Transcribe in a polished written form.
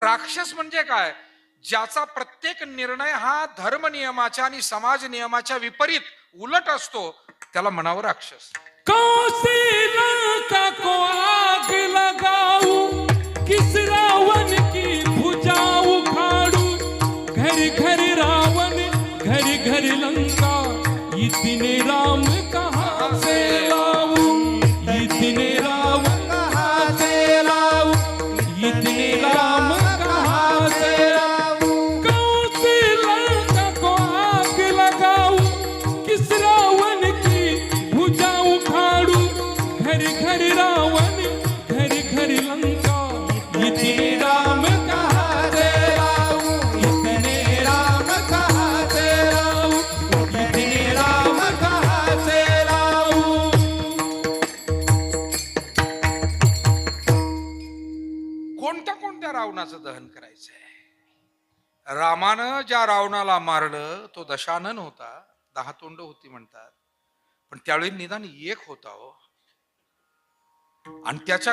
राक्षस म्हणजे काय? ज्याचा प्रत्येक निर्णय हा धर्म नियमाच्या आणि समाज नियमाच्या विपरीत उलट असतो, त्याला म्हणावं राक्षस. कौशिला को आग लगाऊं, किस रावण की भुजा उखाड़ूं, घर घर रावण घर घर लंका, इतने राम कहाँ से लाऊं, इतने राम कहाँ से लाऊं, इतने राम कहाँ से लाऊं। कौशिला को आग लगाऊं, किस रावण की भुजा उखाड़ूं, घर घर रावण घर घर लंका, इतने राम कहाँ से लाऊं, इतने राम कहाँ से लाऊं, इतने राम कहाँ से लाऊं। कोणत्या कोणत्या रावणाचं दहन करायचंय? रामानं ज्या रावणाला मारलं तो दशानन होता, 10 तोंड होती म्हणतात, पण त्यावेळी निदान एक होता हो. आणि त्याच्या